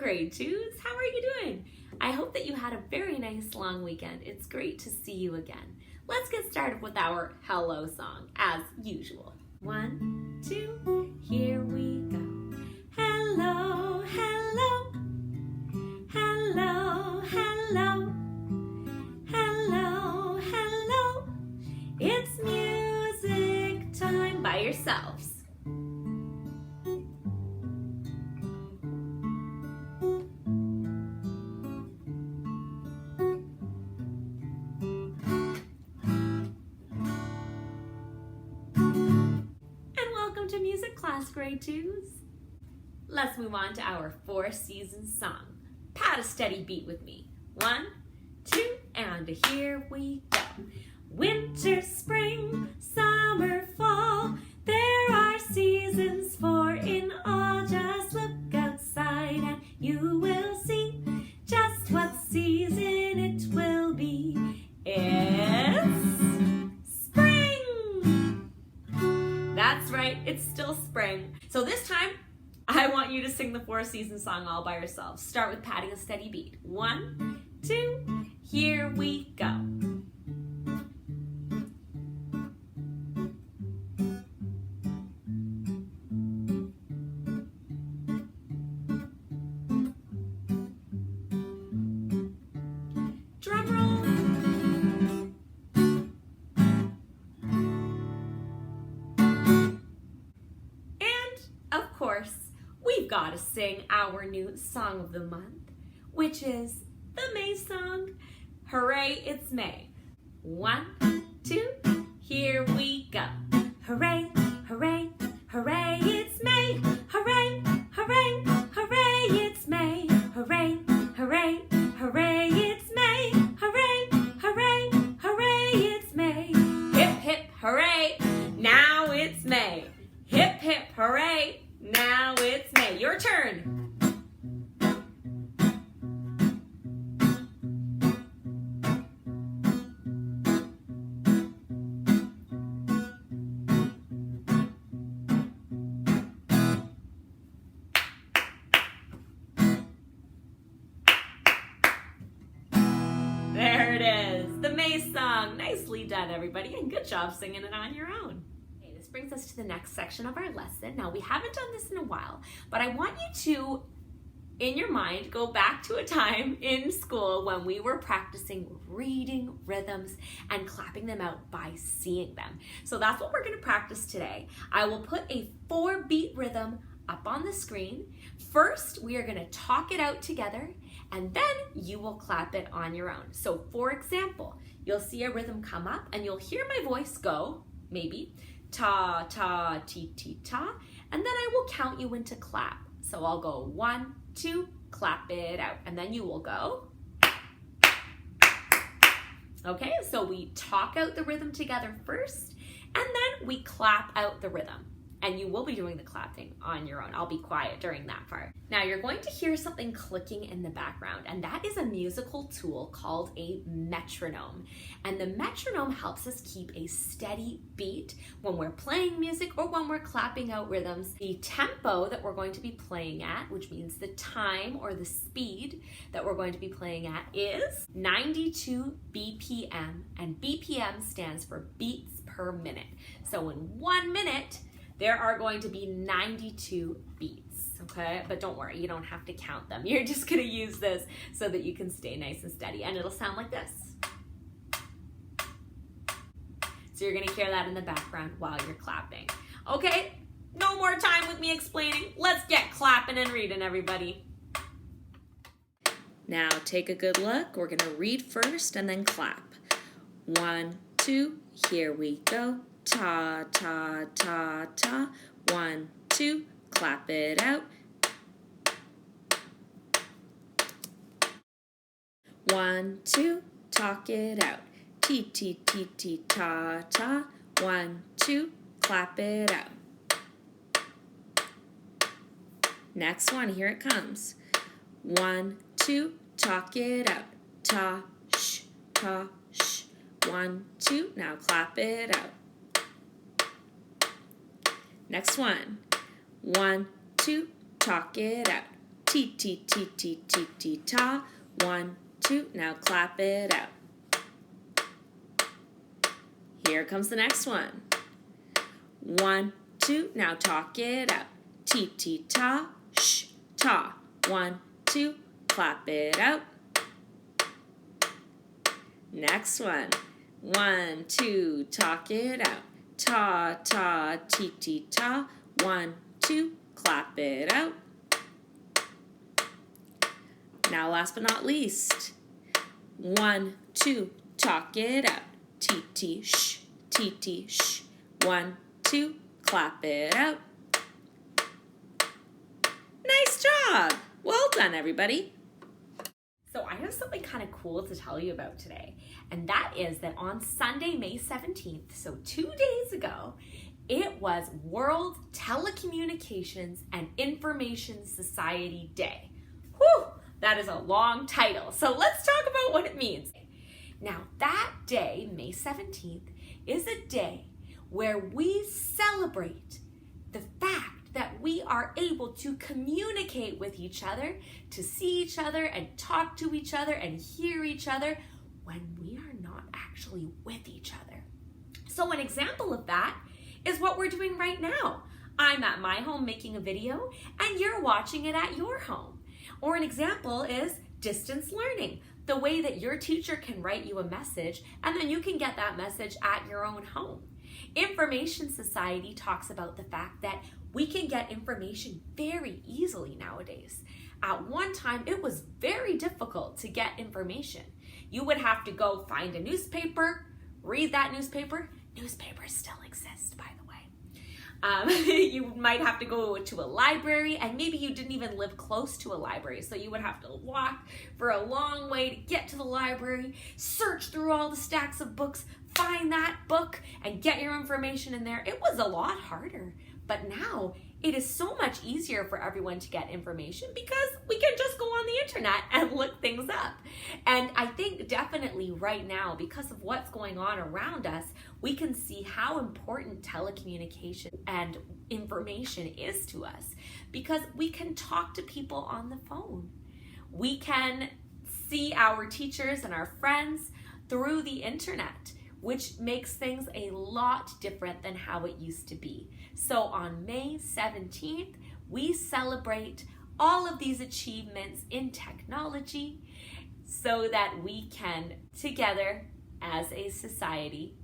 grade 2s. How are you doing? I hope that you had a very nice long weekend. It's great to see you again. Let's get started with our hello song as usual. 1, 2, here we go. Hello, hello, hello, hello, hello, hello. It's music time by yourselves. To music class, grade 2s. Let's move on to our 4 seasons song. Pat a steady beat with me. 1, 2, and here we go. Winter, spring, summer, fall. There are seasons 4 in all. Just look outside and you will see just what season it will be. It's That's right, it's still spring. So this time, I want you to sing the 4 seasons song all by yourselves. Start with patting a steady beat. 1, 2, here we go. Drum roll. We've got to sing our new song of the month, which is the May song. Hooray, it's May. 1, 2, here we go. Hooray, hooray, hooray, it's May. Hooray, hooray, hooray, it's May. Hooray, hooray, hooray, it's May. Hooray, hooray, hooray, it's May. Hip, hip, hooray, now it's May. Hip, hip, hooray, now it's May. Your turn. There it is, the May song. Nicely done, everybody, and good job singing it on your own. This brings us to the next section of our lesson. Now, we haven't done this in a while, but I want you to, in your mind, go back to a time in school when we were practicing reading rhythms and clapping them out by seeing them. So that's what we're going to practice today. I will put a 4-beat rhythm up on the screen. First, we are going to talk it out together, and then you will clap it on your own. So, for example, you'll see a rhythm come up, and you'll hear my voice go, maybe, ta, ta, ti, ti, ta, and then I will count you into clap. So I'll go 1, 2, clap it out, and then you will go. Okay, so we talk out the rhythm together first, and then we clap out the rhythm. And you will be doing the clapping on your own. I'll be quiet during that part. Now you're going to hear something clicking in the background, and that is a musical tool called a metronome. And the metronome helps us keep a steady beat when we're playing music or when we're clapping out rhythms. The tempo that we're going to be playing at, which means the time or the speed that we're going to be playing at, is 92 BPM, and BPM stands for beats per minute. So in 1 minute, there are going to be 92 beats, okay? But don't worry, you don't have to count them. You're just gonna use this so that you can stay nice and steady, and it'll sound like this. So you're gonna hear that in the background while you're clapping. Okay, no more time with me explaining. Let's get clapping and reading, everybody. Now take a good look. We're gonna read first and then clap. 1, 2, here we go. Ta, ta, ta, ta. 1, 2, clap it out. 1, 2, talk it out. Ti, ti, ti, ti, ta, ta. 1, 2, clap it out. Next one, here it comes. 1, 2, talk it out. Ta, sh, ta, sh. 1, 2, now clap it out. Next one. 1, 2, talk it out. T, T, T, T, T, T, ta. 1, 2, now clap it out. Here comes the next one. 1, 2, now talk it out. T, T, ta, sh, ta. 1, 2, clap it out. Next one. 1, 2, talk it out. Ta, ta, T, T, ta. 1, 2, clap it out. Now last but not least. 1, 2, talk it out. T, T, sh, T, T, sh. 1, 2, clap it out. Nice job! Well done, everybody. So I have something kind of cool to tell you about today, and that is that on Sunday, May 17th, so 2 days ago, it was World Telecommunications and Information Society Day. Whew, that is a long title, so let's talk about what it means. Now, that day, May 17th, is a day where we celebrate the fact that we are able to communicate with each other, to see each other and talk to each other and hear each other when we are not actually with each other. So an example of that is what we're doing right now. I'm at my home making a video and you're watching it at your home. Or an example is distance learning, the way that your teacher can write you a message and then you can get that message at your own home. Information Society talks about the fact that we can get information very easily nowadays. At one time, it was very difficult to get information. You would have to go find a newspaper, read that newspaper. Newspapers still exist, by the way. You might have to go to a library, and maybe you didn't even live close to a library, so you would have to walk for a long way to get to the library, search through all the stacks of books, find that book, and get your information in there. It was a lot harder. But now it is so much easier for everyone to get information because we can just go on the internet and look things up. And I think definitely right now, because of what's going on around us, we can see how important telecommunication and information is to us because we can talk to people on the phone. We can see our teachers and our friends through the internet, which makes things a lot different than how it used to be. So on May 17th, we celebrate all of these achievements in technology so that we can, together as a society,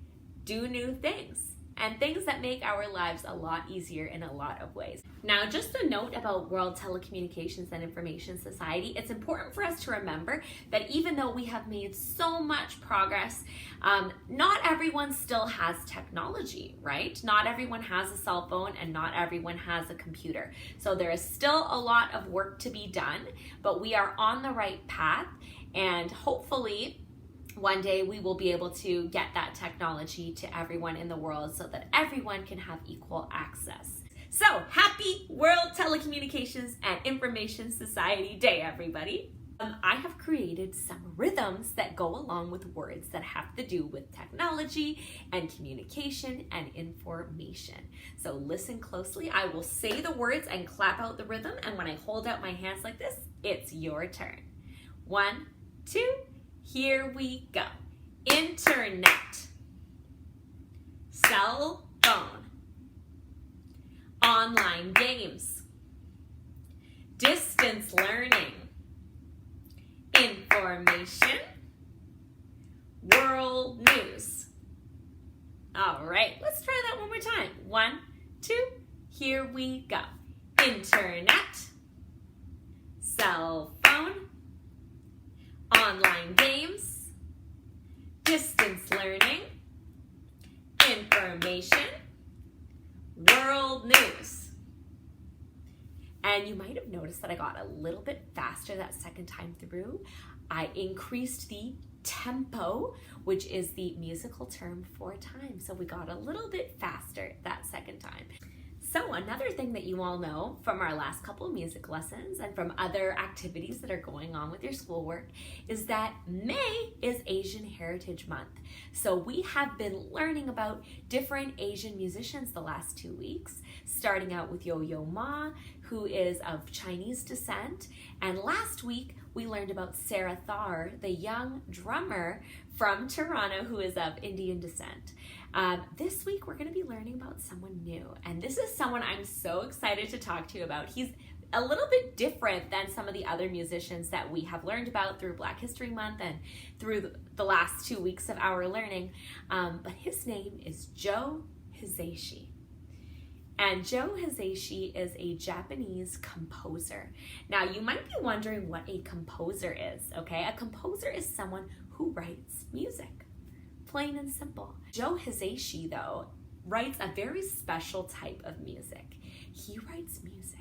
do new things and things that make our lives a lot easier in a lot of ways. Now, just a note about World Telecommunications and Information Society, it's important for us to remember that even though we have made so much progress, not everyone still has technology, right? Not everyone has a cell phone and not everyone has a computer. So there is still a lot of work to be done, but we are on the right path, and hopefully one day we will be able to get that technology to everyone in the world so that everyone can have equal access. So happy World Telecommunications and Information Society Day, everybody. I have created some rhythms that go along with words that have to do with technology and communication and information. So listen closely. I will say the words and clap out the rhythm, and when I hold out my hands like this, it's your turn. 1, 2, here we go. Internet, cell phone, online games, distance learning, information, world news. All right, let's try that one more time. 1, 2, here we go. Internet, cell phone, online games, distance learning, information, world news. And you might have noticed that I got a little bit faster that second time through. I increased the tempo, which is the musical term for time. So we got a little bit faster that second time. So another thing that you all know from our last couple of music lessons and from other activities that are going on with your schoolwork is that May is Asian Heritage Month. So we have been learning about different Asian musicians the last 2 weeks, starting out with Yo-Yo Ma, who is of Chinese descent. And last week, we learned about Sarah Thar, the young drummer from Toronto who is of Indian descent. This week, we're going to be learning about someone new. And this is someone I'm so excited to talk to you about. He's a little bit different than some of the other musicians that we have learned about through Black History Month and through the last 2 weeks of our learning. But his name is Joe Hisaishi. And Joe Hisaishi is a Japanese composer. Now, you might be wondering what a composer is, okay? A composer is someone who writes music, plain and simple. Joe Hisaishi, though, writes a very special type of music. He writes music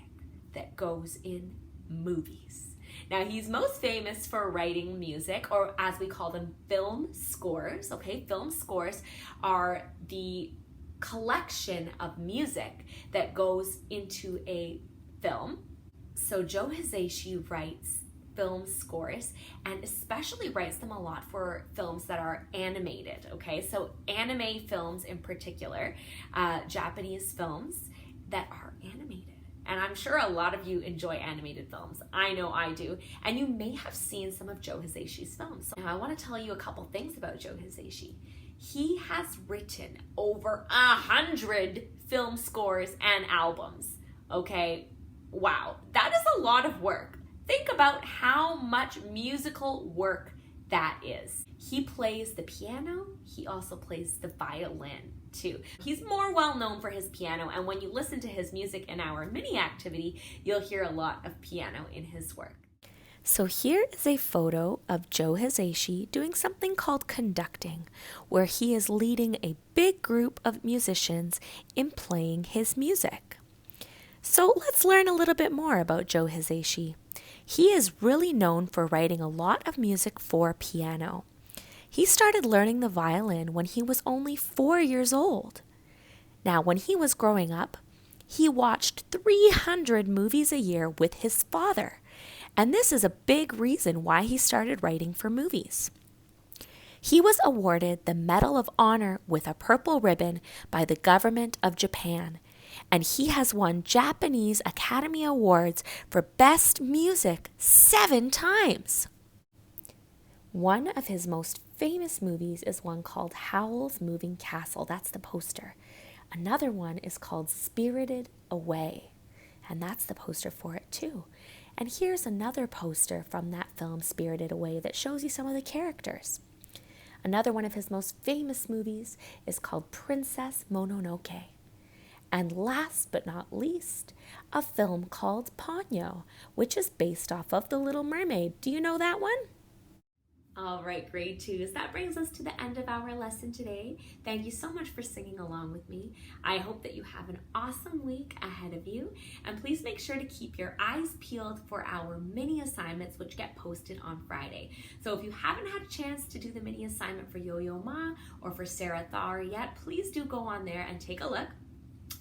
that goes in movies. Now, he's most famous for writing music, or as we call them, film scores, okay? Film scores are the collection of music that goes into a film. So Joe Hisaishi writes film scores, and especially writes them a lot for films that are animated, okay? So anime films in particular, Japanese films that are animated. And I'm sure a lot of you enjoy animated films. I know I do. And you may have seen some of Joe Hisaishi's films. So now I want to tell you a couple things about Joe Hisaishi. He has written over 100 film scores and albums. Okay, wow, that is a lot of work. Think about how much musical work that is. He plays the piano. He also plays the violin too. He's more well known for his piano, and when you listen to his music in our mini activity, you'll hear a lot of piano in his work. So here is a photo of Joe Hisaishi doing something called conducting, where he is leading a big group of musicians in playing his music. So let's learn a little bit more about Joe Hisaishi. He is really known for writing a lot of music for piano. He started learning the violin when he was only 4 years old. Now, when he was growing up, he watched 300 movies a year with his father. And this is a big reason why he started writing for movies. He was awarded the Medal of Honor with a purple ribbon by the government of Japan, and he has won Japanese Academy Awards for Best Music 7 times. One of his most famous movies is one called Howl's Moving Castle. That's the poster. Another one is called Spirited Away, and that's the poster for it too. And here's another poster from that film, Spirited Away, that shows you some of the characters. Another one of his most famous movies is called Princess Mononoke. And last but not least, a film called Ponyo, which is based off of The Little Mermaid. Do you know that one? All right, grade 2s, that brings us to the end of our lesson today. Thank you so much for singing along with me. I hope that you have an awesome week ahead of you. And please make sure to keep your eyes peeled for our mini assignments, which get posted on Friday. So if you haven't had a chance to do the mini assignment for Yo-Yo Ma or for Sarah Thar yet, please do go on there and take a look.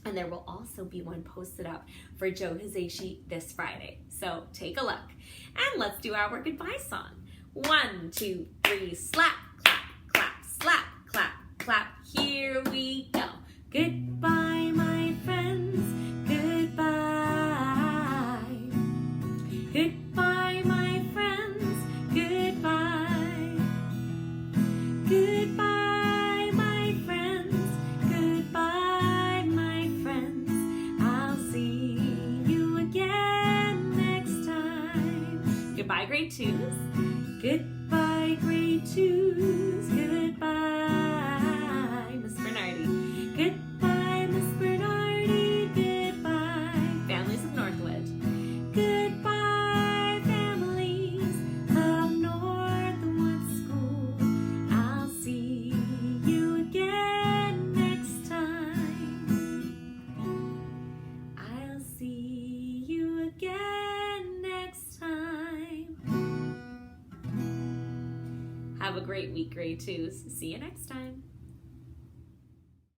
And there will also be one posted up for Joe Hisaishi this Friday. So take a look. And let's do our goodbye song. 1, 2, 3, slap, clap, clap, slap, clap, clap. Here we go. Goodbye, my friends. Goodbye. Goodbye, my friends. Goodbye. Goodbye, my friends. Goodbye, my friends. I'll see you again next time. Goodbye, grade 2s. Goodbye, grade 2s. Goodbye, Miss Bernardi. Goodbye, Miss Bernardi. Goodbye, families of Northwood. Goodbye, families of Northwood School. I'll see you again next time. I'll see you again next time. Have a great week, grade 2s. See you next time.